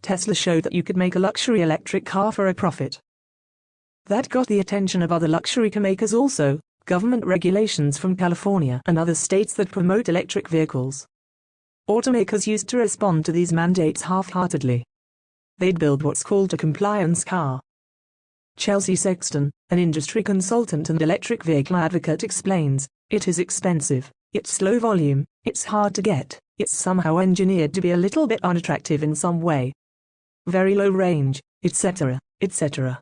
Tesla showed that you could make a luxury electric car for a profit. That got the attention of other luxury car makers also, government regulations from California and other states that promote electric vehicles. Automakers used to respond to these mandates half-heartedly. They'd build what's called a compliance car. Chelsea Sexton, an industry consultant and electric vehicle advocate, explains, "It is expensive, it's slow volume, it's hard to get, it's somehow engineered to be a little bit unattractive in some way. Very low range, etc., etc."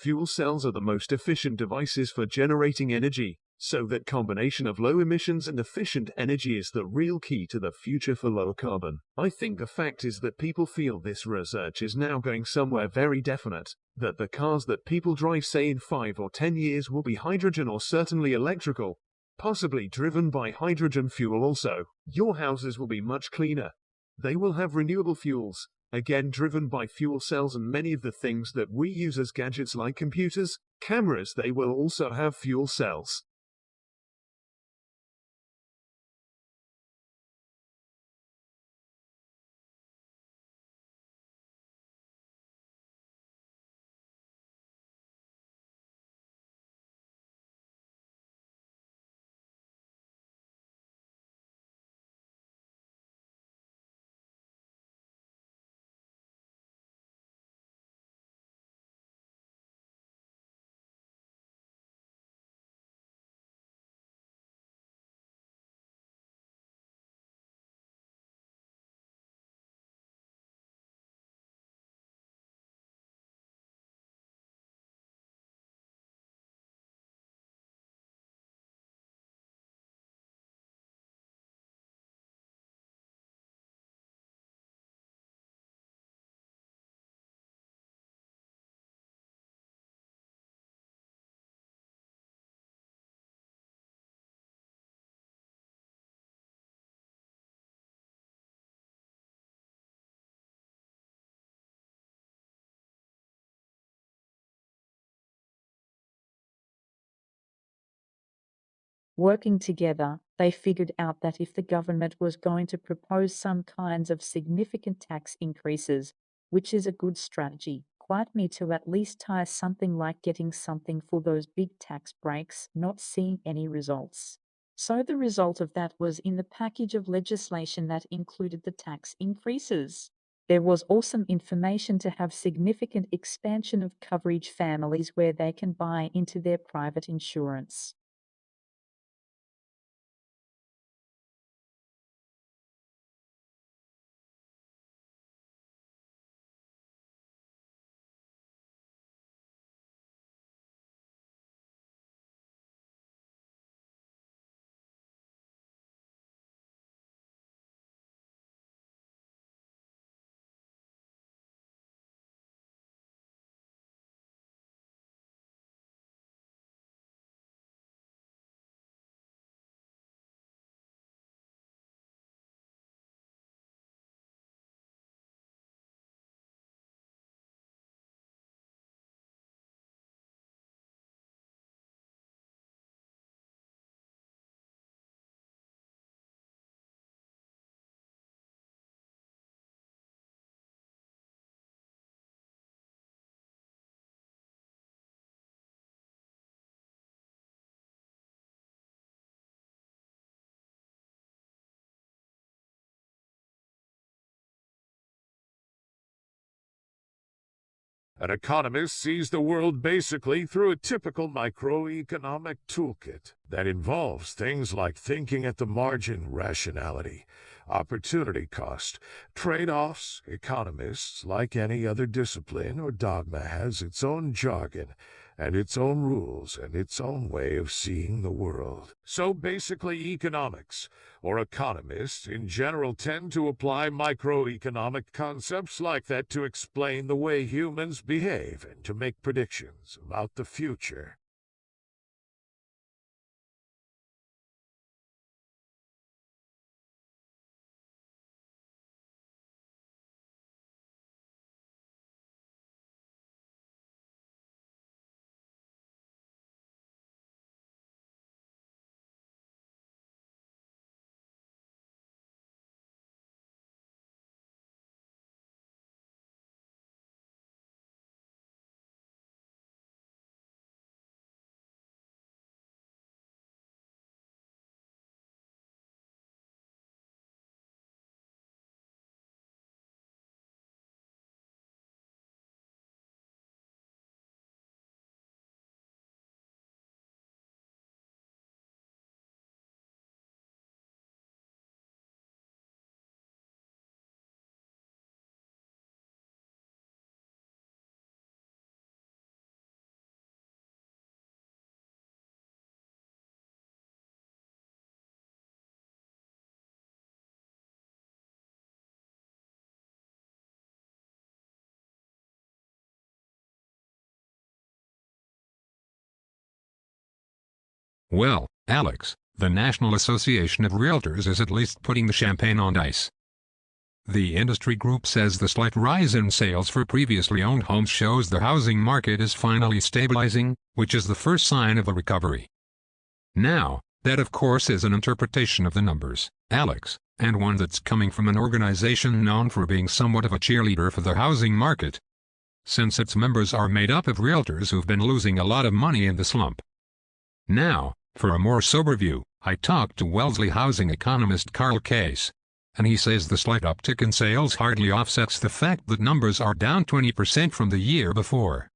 Fuel cells are the most efficient devices for generating energy, so that combination of low emissions and efficient energy is the real key to the future for low carbon. I think the fact is that people feel this research is now going somewhere very definite, that the cars that people drive, say in 5 or 10 years, will be hydrogen or certainly electrical, possibly driven by hydrogen fuel also. Your houses will be much cleaner. They will have renewable fuels, again driven by fuel cells, and many of the things that we use as gadgets like computers, cameras, they will also have fuel cells. Working together, they figured out that if the government was going to propose some kinds of significant tax increases, which is a good strategy, quite me to at least tie something like getting something for those big tax breaks, not seeing any results. So the result of that was in the package of legislation that included the tax increases. There was awesome information to have significant expansion of coverage families where they can buy into their private insurance. An economist sees the world basically through a typical microeconomic toolkit that involves things like thinking at the margin, rationality, opportunity cost, trade-offs. Economists, like any other discipline or dogma, has its own jargon and its own rules and its own way of seeing the world. So basically economics, or economists in general, tend to apply microeconomic concepts like that to explain the way humans behave and to make predictions about the future. Well, Alex, the National Association of Realtors is at least putting the champagne on ice. The industry group says the slight rise in sales for previously owned homes shows the housing market is finally stabilizing, which is the first sign of a recovery. Now, that of course is an interpretation of the numbers, Alex, and one that's coming from an organization known for being somewhat of a cheerleader for the housing market, since its members are made up of realtors who've been losing a lot of money in the slump. Now, for a more sober view, I talked to Wellesley housing economist Carl Case, and he says the slight uptick in sales hardly offsets the fact that numbers are down 20% from the year before.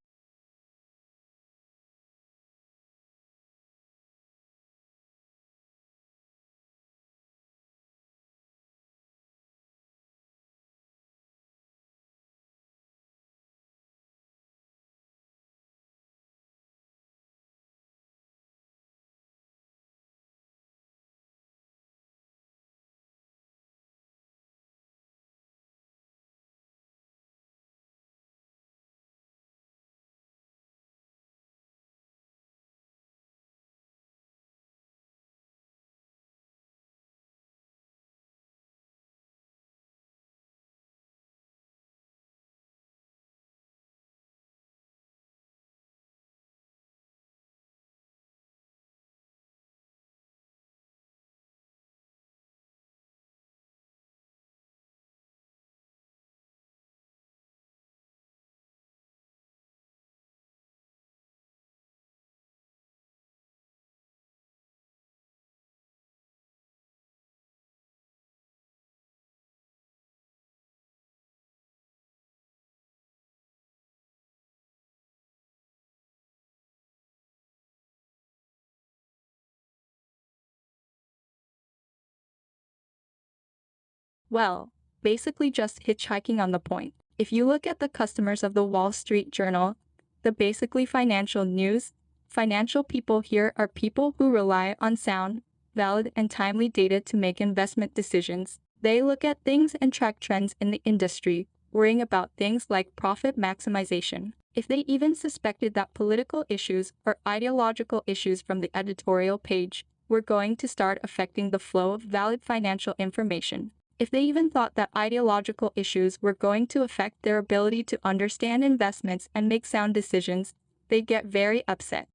Well, basically just hitchhiking on the point. If you look at the customers of the Wall Street Journal, the basically financial news, financial people here are people who rely on sound, valid, and timely data to make investment decisions. They look at things and track trends in the industry, worrying about things like profit maximization. If they even suspected that political issues or ideological issues from the editorial page were going to start affecting the flow of valid financial information, if they even thought that ideological issues were going to affect their ability to understand investments and make sound decisions, they'd get very upset.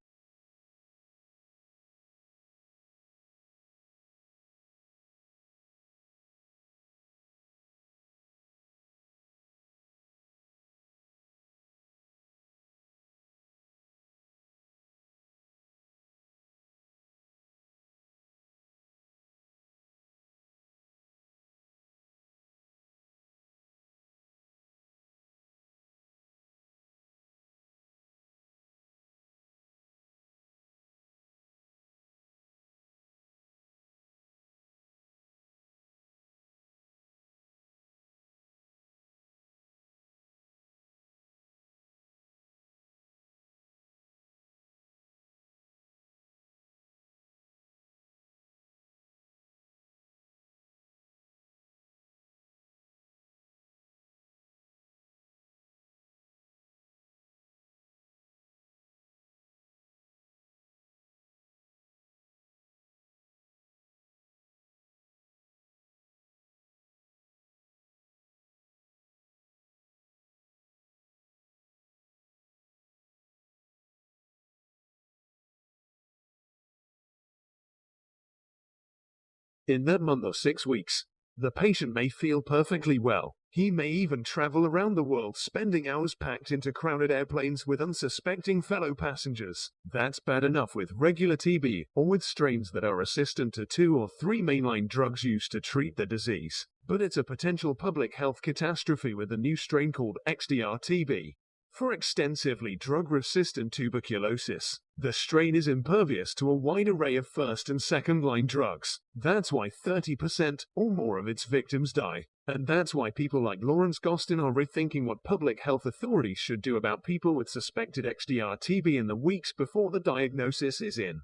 In that month or 6 weeks, the patient may feel perfectly well. He may even travel around the world, spending hours packed into crowded airplanes with unsuspecting fellow passengers. That's bad enough with regular TB, or with strains that are resistant to 2 or 3 mainline drugs used to treat the disease. But it's a potential public health catastrophe with a new strain called XDR-TB. For extensively drug-resistant tuberculosis, the strain is impervious to a wide array of first and second-line drugs. That's why 30% or more of its victims die. And that's why people like Lawrence Gostin are rethinking what public health authorities should do about people with suspected XDR-TB in the weeks before the diagnosis is in.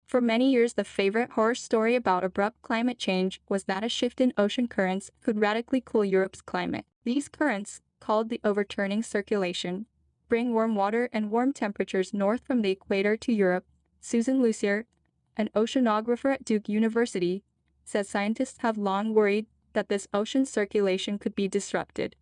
For many years, the favorite horror story about abrupt climate change was that a shift in ocean currents could radically cool Europe's climate. These currents, called the overturning circulation, bring warm water and warm temperatures north from the equator to Europe. Susan Lucier, an oceanographer at Duke University, says scientists have long worried that this ocean circulation could be disrupted.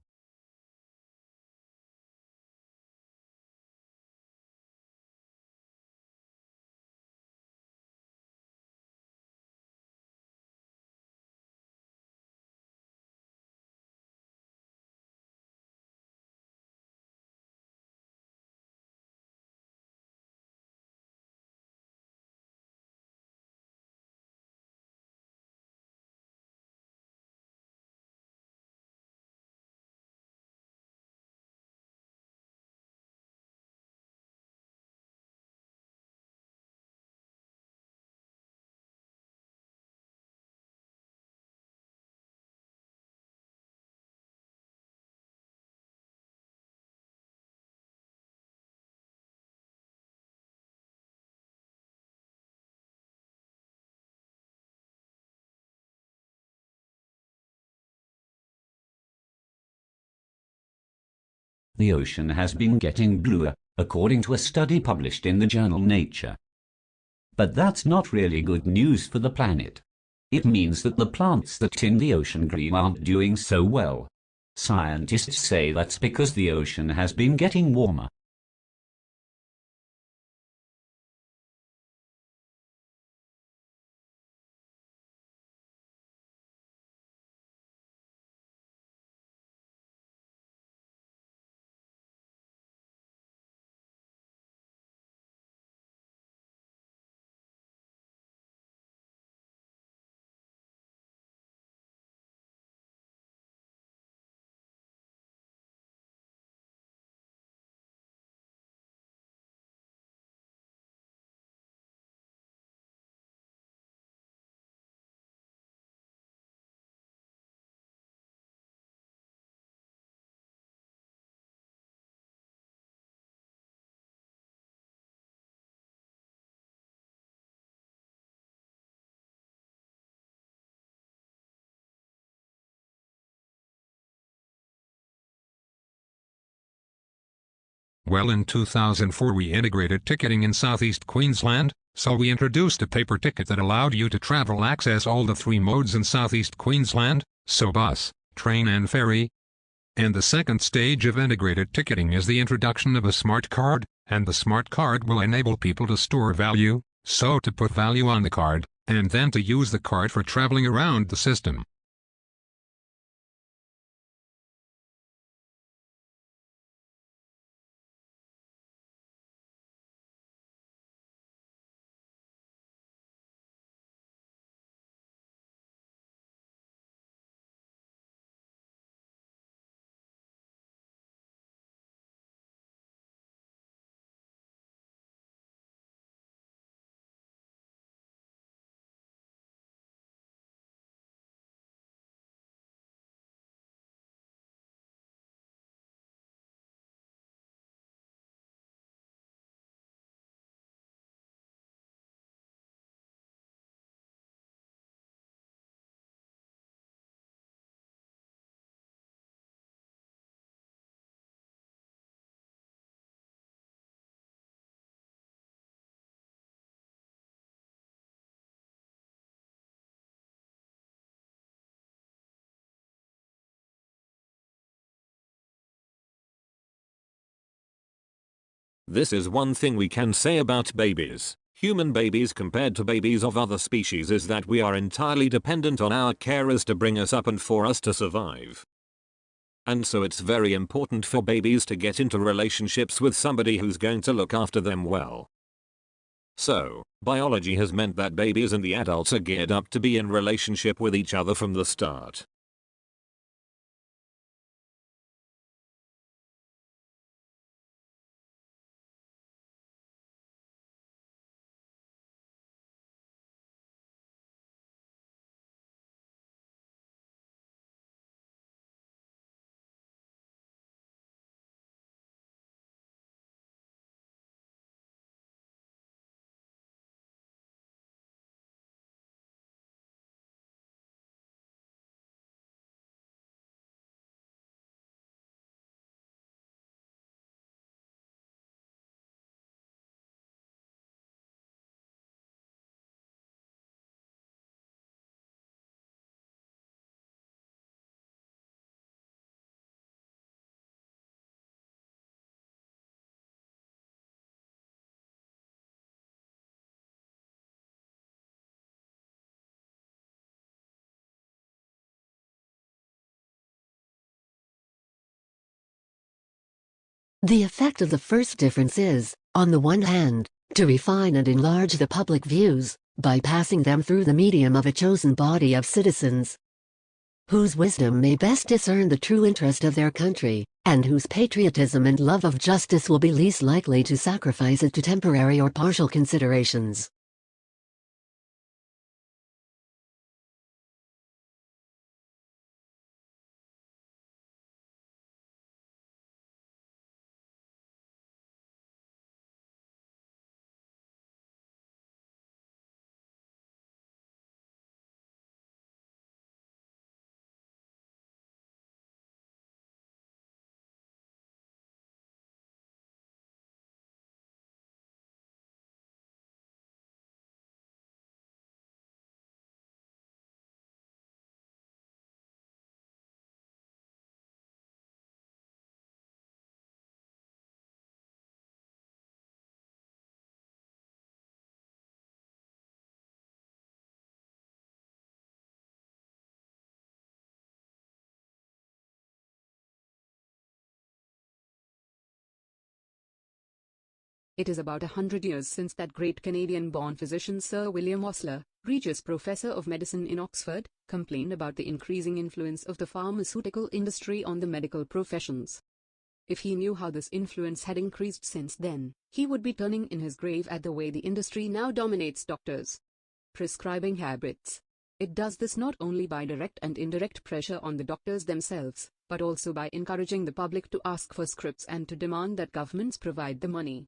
The ocean has been getting bluer, according to a study published in the journal Nature. But that's not really good news for the planet. It means that the plants that tint the ocean green aren't doing so well. Scientists say that's because the ocean has been getting warmer. Well, in 2004 we integrated ticketing in Southeast Queensland, so we introduced a paper ticket that allowed you to travel access all the 3 modes in Southeast Queensland, so bus, train and ferry. And the second stage of integrated ticketing is the introduction of a smart card, and the smart card will enable people to store value, so to put value on the card, and then to use the card for traveling around the system. This is one thing we can say about babies. Human babies compared to babies of other species is that we are entirely dependent on our carers to bring us up and for us to survive. And so it's very important for babies to get into relationships with somebody who's going to look after them well. So, biology has meant that babies and the adults are geared up to be in relationship with each other from the start. The effect of the first difference is, on the one hand, to refine and enlarge the public views, by passing them through the medium of a chosen body of citizens, whose wisdom may best discern the true interest of their country, and whose patriotism and love of justice will be least likely to sacrifice it to temporary or partial considerations. It is about 100 years since that great Canadian-born physician Sir William Osler, Regius Professor of Medicine in Oxford, complained about the increasing influence of the pharmaceutical industry on the medical professions. If he knew how this influence had increased since then, he would be turning in his grave at the way the industry now dominates doctors' prescribing habits. It does this not only by direct and indirect pressure on the doctors themselves, but also by encouraging the public to ask for scripts and to demand that governments provide the money.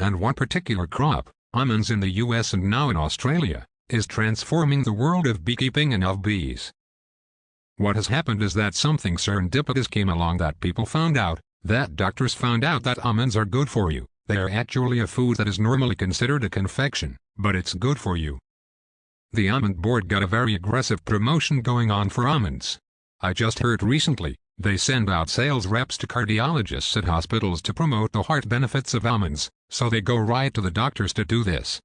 And one particular crop, almonds in the US and now in Australia, is transforming the world of beekeeping and of bees. What has happened is that something serendipitous came along, that people found out, that doctors found out that almonds are good for you. They are actually a food that is normally considered a confection, but it's good for you. The Almond Board got a very aggressive promotion going on for almonds. I just heard recently, they send out sales reps to cardiologists at hospitals to promote the heart benefits of almonds, so they go right to the doctors to do this.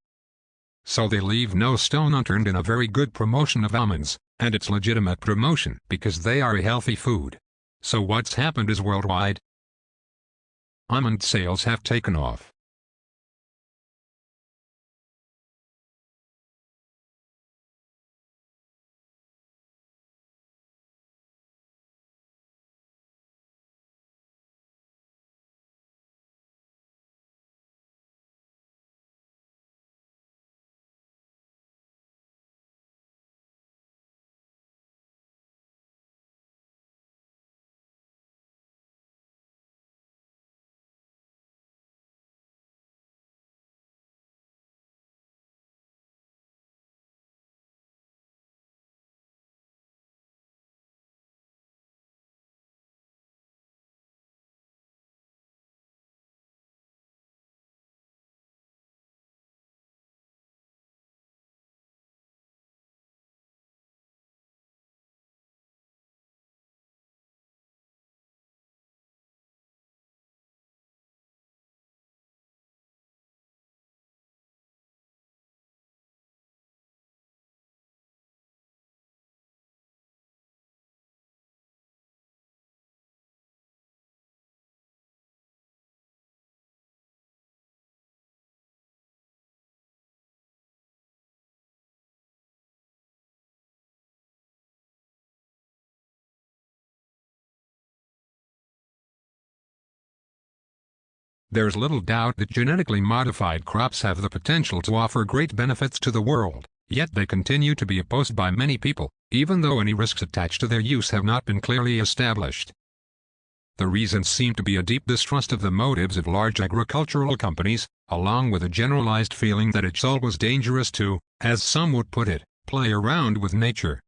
So they leave no stone unturned in a very good promotion of almonds, and it's legitimate promotion because they are a healthy food. So what's happened is worldwide, almond sales have taken off. There's little doubt that genetically modified crops have the potential to offer great benefits to the world, yet they continue to be opposed by many people, even though any risks attached to their use have not been clearly established. The reasons seem to be a deep distrust of the motives of large agricultural companies, along with a generalized feeling that it's always dangerous to, as some would put it, play around with nature.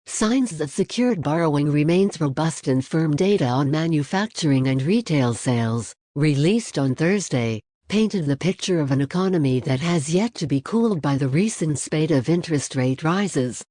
Signs that secured borrowing remains robust and firm data on manufacturing and retail sales, released on Thursday, painted the picture of an economy that has yet to be cooled by the recent spate of interest rate rises.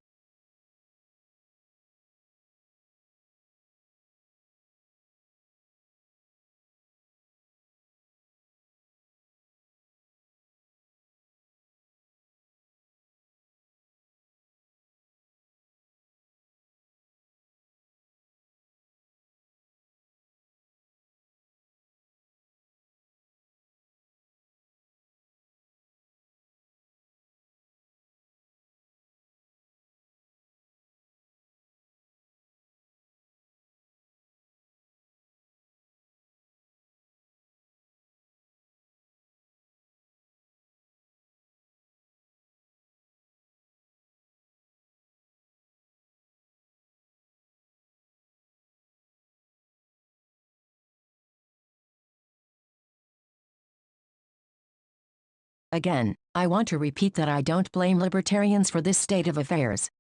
Again, I want to repeat that I don't blame libertarians for this state of affairs.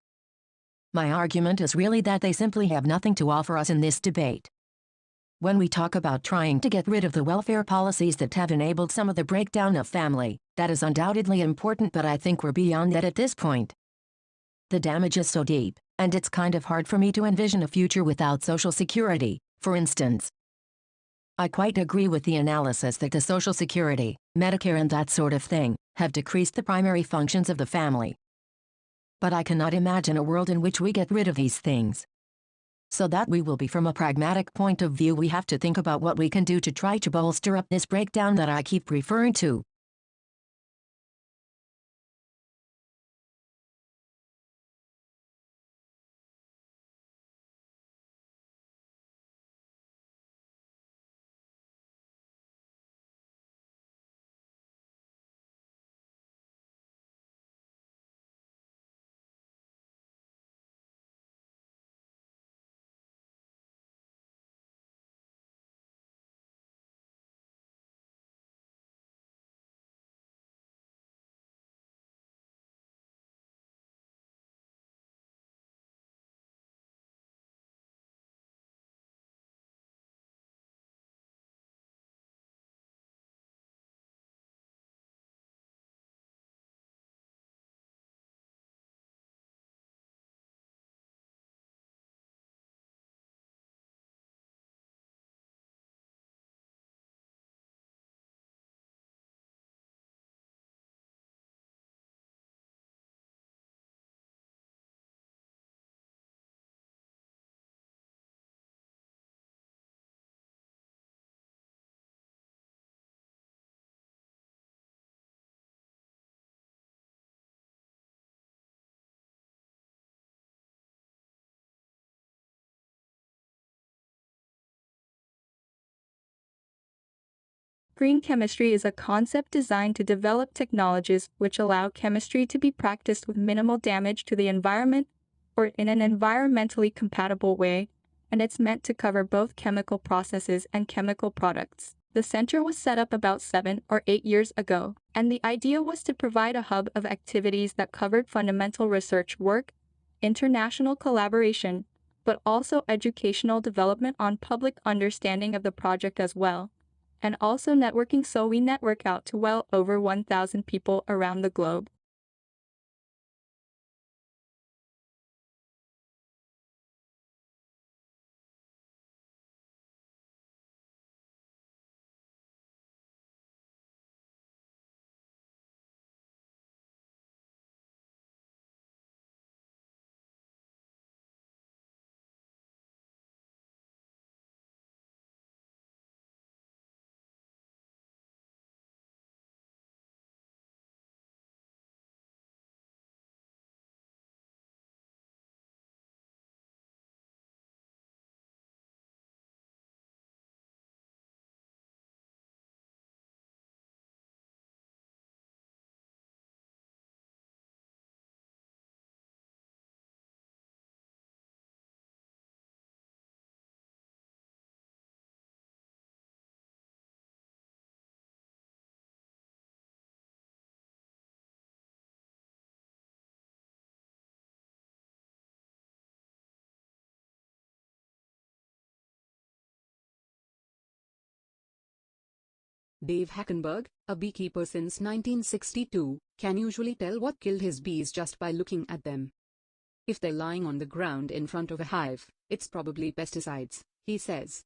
My argument is really that they simply have nothing to offer us in this debate. When we talk about trying to get rid of the welfare policies that have enabled some of the breakdown of family, that is undoubtedly important, but I think we're beyond that at this point. The damage is so deep, and it's kind of hard for me to envision a future without Social Security, for instance. I quite agree with the analysis that the Social Security, Medicare and that sort of thing, have decreased the primary functions of the family. But I cannot imagine a world in which we get rid of these things. So that we will be from a pragmatic point of view, we have to think about what we can do to try to bolster up this breakdown that I keep referring to. Green chemistry is a concept designed to develop technologies which allow chemistry to be practiced with minimal damage to the environment or in an environmentally compatible way, and it's meant to cover both chemical processes and chemical products. The center was set up about 7 or 8 years ago, and the idea was to provide a hub of activities that covered fundamental research work, international collaboration, but also educational development on public understanding of the project as well, and also networking, so we network out to well over 1,000 people around the globe. Dave Hackenberg, a beekeeper since 1962, can usually tell what killed his bees just by looking at them. If they're lying on the ground in front of a hive, it's probably pesticides, he says.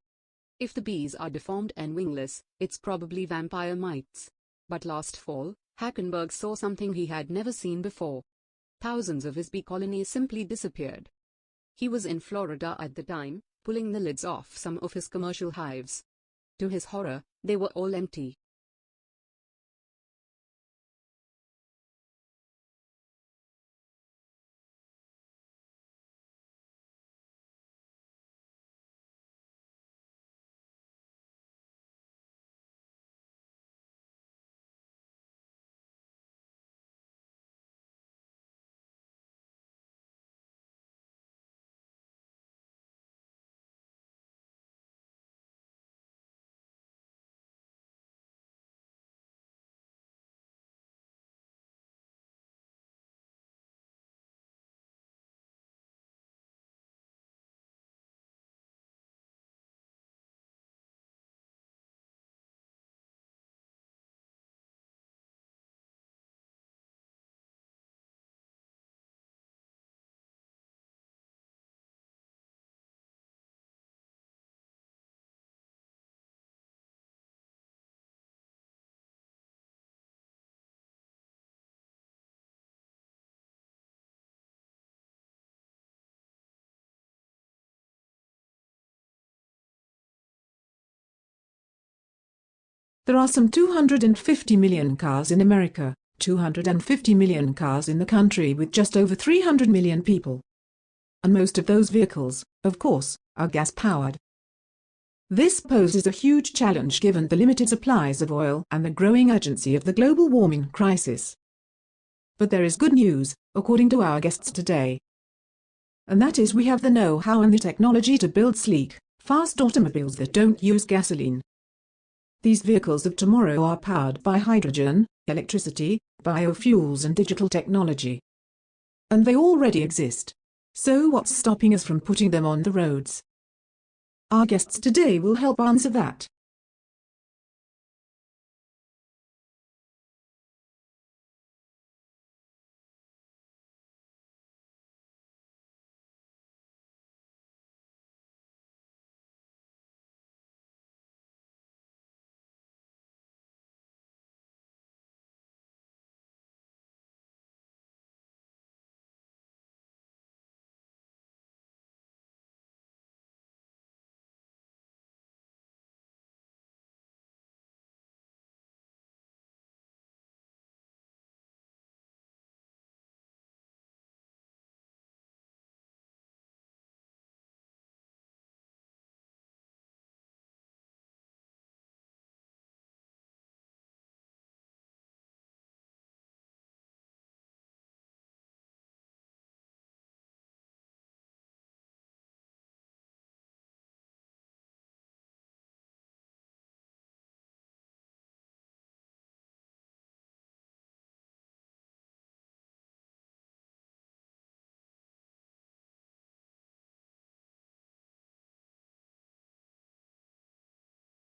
If the bees are deformed and wingless, it's probably vampire mites. But last fall, Hackenberg saw something he had never seen before. Thousands of his bee colonies simply disappeared. He was in Florida at the time, pulling the lids off some of his commercial hives. To his horror, they were all empty. There are some 250 million cars in America, 250 million cars in the country with just over 300 million people. And most of those vehicles, of course, are gas-powered. This poses a huge challenge given the limited supplies of oil and the growing urgency of the global warming crisis. But there is good news, according to our guests today. And that is we have the know-how and the technology to build sleek, fast automobiles that don't use gasoline. These vehicles of tomorrow are powered by hydrogen, electricity, biofuels and digital technology. And they already exist. So what's stopping us from putting them on the roads? Our guests today will help answer that.